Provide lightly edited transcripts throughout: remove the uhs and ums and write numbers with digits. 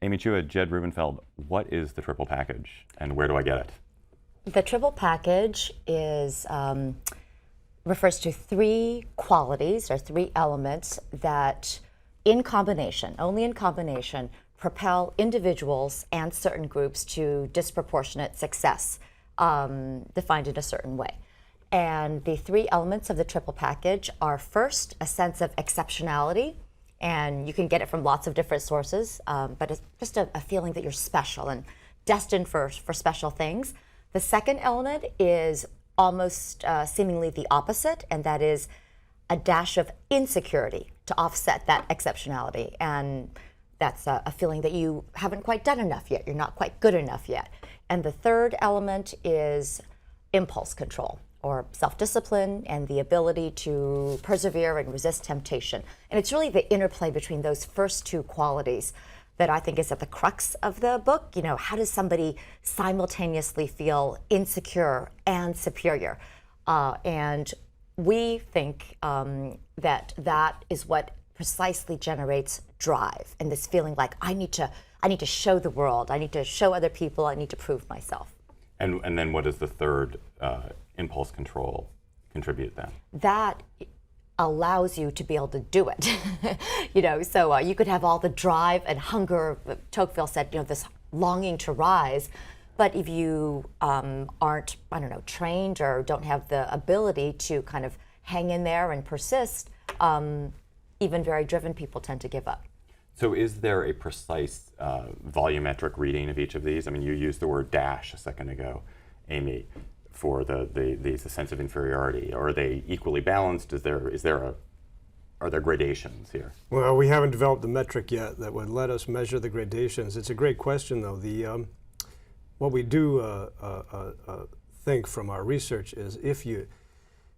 Amy Chua, Jed Rubenfeld, what is the triple package and where do I get it? The triple package refers to three qualities or three elements that in combination, only in combination, propel individuals and certain groups to disproportionate success, defined in a certain way. And the three elements of the triple package are first, a sense of exceptionality, and you can get it from lots of different sources, but it's just a feeling that you're special and destined for special things. The second element is almost seemingly the opposite, and that is a dash of insecurity to offset that exceptionality. And that's a feeling that you haven't quite done enough yet, you're not quite good enough yet. And the third element is impulse control, or self-discipline and the ability to persevere and resist temptation. And it's really the interplay between those first two qualities that I think is at the crux of the book. You know, how does somebody simultaneously feel insecure and superior? And we think that is what precisely generates drive and this feeling like I need to show the world, I need to show other people, I need to prove myself. And then what does the third impulse control contribute then? That allows you to be able to do it. You know, so you could have all the drive and hunger. Tocqueville said, you know, this longing to rise, but if you aren't, I don't know, trained or don't have the ability to kind of hang in there and persist, even very driven people tend to give up. So is there a precise volumetric reading of each of these? I mean, you used the word dash a second ago, Amy, for the sense of inferiority. Are they equally balanced? Are there gradations here? Well, we haven't developed the metric yet that would let us measure the gradations. It's a great question, though. What we do think from our research is if you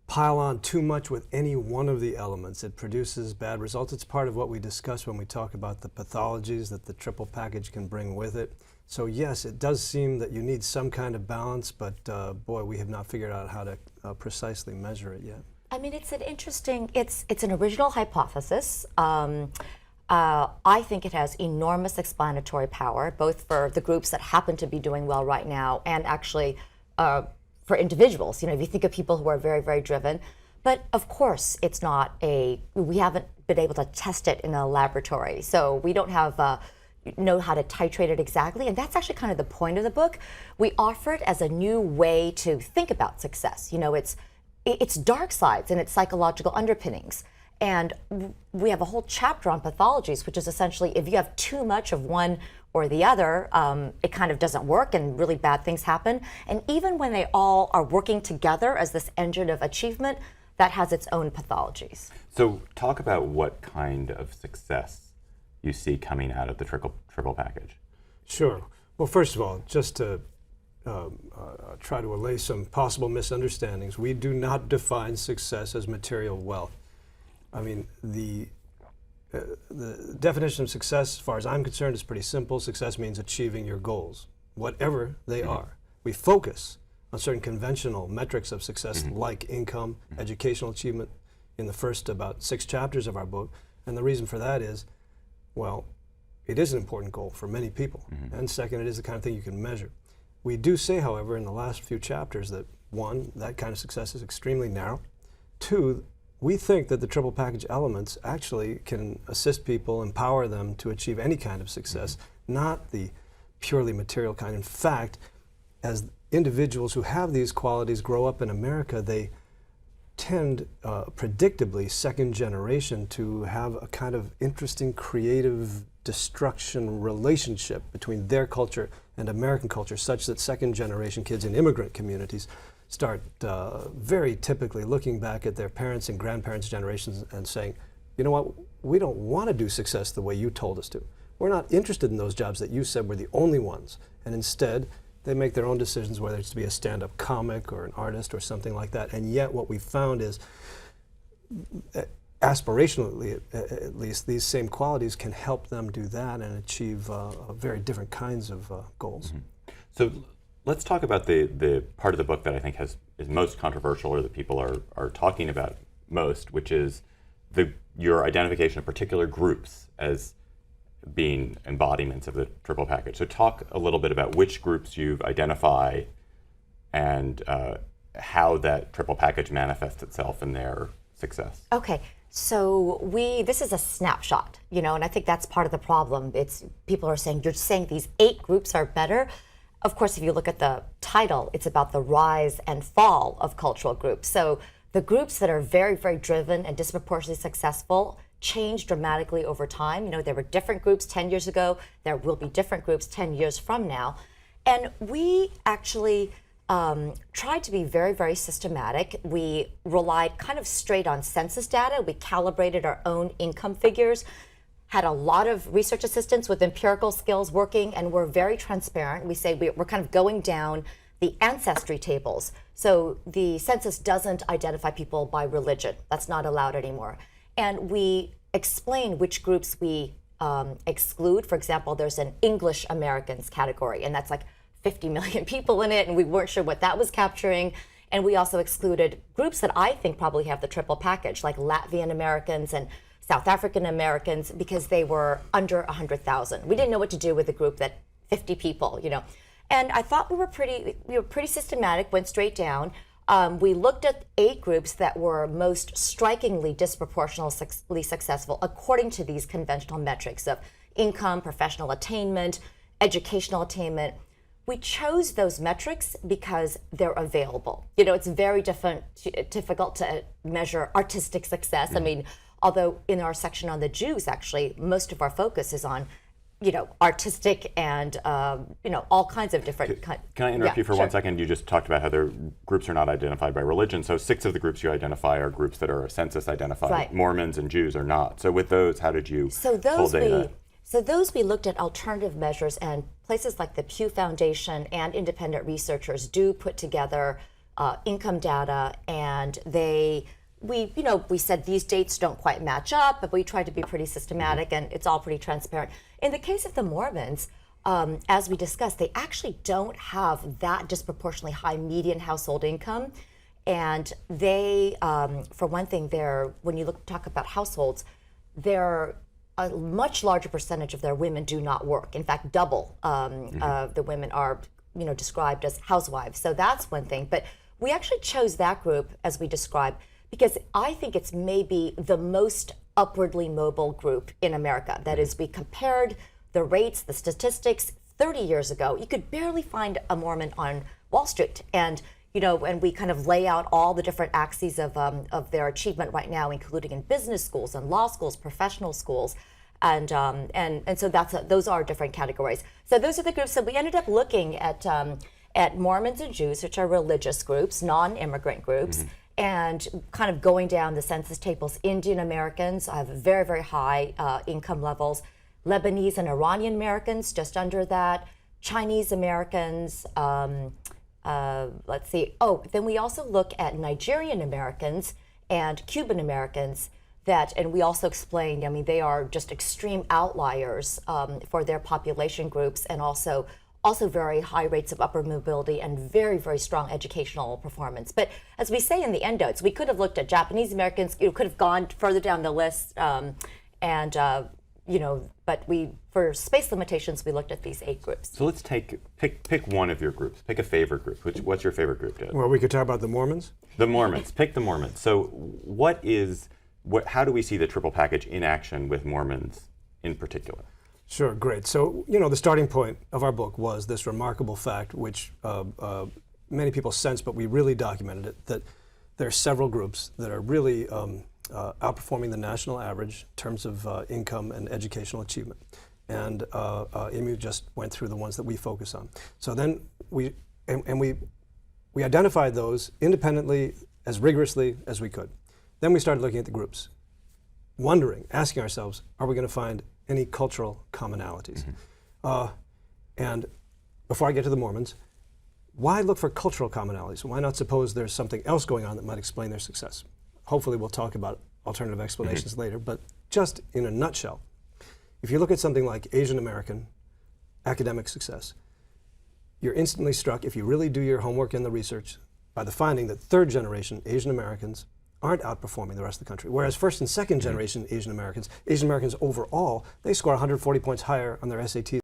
pile on too much with any one of the elements, it produces bad results. It's part of what we discuss when we talk about the pathologies that the triple package can bring with it. So yes, it does seem that you need some kind of balance, but boy, we have not figured out how to precisely measure it yet. I mean, it's an original hypothesis. I think it has enormous explanatory power, both for the groups that happen to be doing well right now and actually for individuals. You know, if you think of people who are very, very driven. But of course, we haven't been able to test it in a laboratory. So we don't know how to titrate it exactly. And that's actually kind of the point of the book. We offer it as a new way to think about success. You know, it's dark sides and its psychological underpinnings. And we have a whole chapter on pathologies, which is essentially if you have too much of one or the other, it kind of doesn't work and really bad things happen. And even when they all are working together as this engine of achievement, that has its own pathologies. So talk about what kind of success you see coming out of the triple package. Sure. Well, first of all, just to try to allay some possible misunderstandings, we do not define success as material wealth. I mean, the definition of success, as far as I'm concerned, is pretty simple. Success means achieving your goals, whatever they are. We focus on certain conventional metrics of success, like income, educational achievement, in the first about 6 chapters of our book. And the reason for that is, well, it is an important goal for many people. And second, it is the kind of thing you can measure. We do say, however, in the last few chapters that, 1, that kind of success is extremely narrow. 2, we think that the triple package elements actually can assist people, empower them to achieve any kind of success, not the purely material kind. In fact, as individuals who have these qualities grow up in America, they tend, predictably, second generation, to have a kind of interesting, creative destruction relationship between their culture and American culture, such that second generation kids in immigrant communities start very typically looking back at their parents' and grandparents' generations and saying, you know what, we don't want to do success the way you told us to. We're not interested in those jobs that you said were the only ones. And instead, they make their own decisions, whether it's to be a stand-up comic or an artist or something like that. And yet what we found is, aspirationally at least, these same qualities can help them do that and achieve very different kinds of goals. So let's talk about the part of the book that I think is most controversial, or that people are talking about most, which is your identification of particular groups as being embodiments of the triple package. So talk a little bit about which groups you've identified and how that triple package manifests itself in their success. Okay, so this is a snapshot, and I think that's part of the problem. It's people are saying, you're saying these 8 groups are better. Of course, if you look at the title, it's about the rise and fall of cultural groups. So the groups that are very, very driven and disproportionately successful change dramatically over time. There were different groups 10 years ago. There will be different groups 10 years from now. And we actually tried to be very, very systematic. We relied kind of straight on census data. We calibrated our own income figures, had a lot of research assistants with empirical skills working, and we're very transparent. We say we're kind of going down the ancestry tables. So the census doesn't identify people by religion. That's not allowed anymore. And we explain which groups we exclude. For example, there's an English Americans category, and that's like 50 million people in it, and we weren't sure what that was capturing. And we also excluded groups that I think probably have the triple package, like Latvian Americans and South African Americans, because they were under 100,000. We didn't know what to do with a group that 50 people, And I thought we were pretty systematic, went straight down. We looked at 8 groups that were most strikingly disproportionately successful according to these conventional metrics of income, professional attainment, educational attainment. We chose those metrics because they're available. It's very difficult to measure artistic success. I mean, although in our section on the Jews, actually, most of our focus is on artistic and, all kinds of different kinds. Can I interrupt you for 1 second? You just talked about how their groups are not identified by religion. So 6 of the groups you identify are groups that are census identified. Right. Mormons and Jews are not. So with those, how did you pull data? So those we looked at alternative measures, and places like the Pew Foundation and independent researchers do put together income data, and we said these dates don't quite match up, but we tried to be pretty systematic, and it's all pretty transparent. In the case of the Mormons, as we discussed, they actually don't have that disproportionately high median household income. And they, for one thing, when you talk about households, a much larger percentage of their women do not work. In fact, double the women are described as housewives. So that's one thing. But we actually chose that group, as we described, because I think it's maybe the most upwardly mobile group in America. That is, we compared the rates, the statistics 30 years ago. You could barely find a Mormon on Wall Street. And and we kind of lay out all the different axes of their achievement right now, including in business schools and law schools, professional schools, and so those are different categories. So those are the groups that we ended up looking at Mormons and Jews, which are religious groups, non-immigrant groups, and kind of going down the census tables. Indian Americans have very, very high income levels. Lebanese and Iranian Americans, just under that. Chinese Americans. Let's see. Then we also look at Nigerian Americans and Cuban Americans and we also explained, they are just extreme outliers for their population groups, and also very high rates of upward mobility and very, very strong educational performance. But as we say in the endnotes, we could have looked at Japanese Americans, could have gone further down the list, but for space limitations, we looked at these 8 groups. So let's pick one of your groups. Pick a favorite group. What's your favorite group, David? Well, we could talk about the Mormons. The Mormons. Pick the Mormons. So how do we see the triple package in action with Mormons in particular? Sure, great. So, the starting point of our book was this remarkable fact, which many people sense, but we really documented it, that there are several groups that are really outperforming the national average in terms of income and educational achievement. And Emu just went through the ones that we focus on. So then we identified those independently as rigorously as we could. Then we started looking at the groups, asking ourselves, are we going to find any cultural commonalities? And before I get to the Mormons, why look for cultural commonalities? Why not suppose there's something else going on that might explain their success? Hopefully we'll talk about alternative explanations later, but just in a nutshell, if you look at something like Asian American academic success, you're instantly struck, if you really do your homework and the research, by the finding that 3rd generation Asian Americans aren't outperforming the rest of the country. Whereas first and second generation Asian Americans overall, they score 140 points higher on their SATs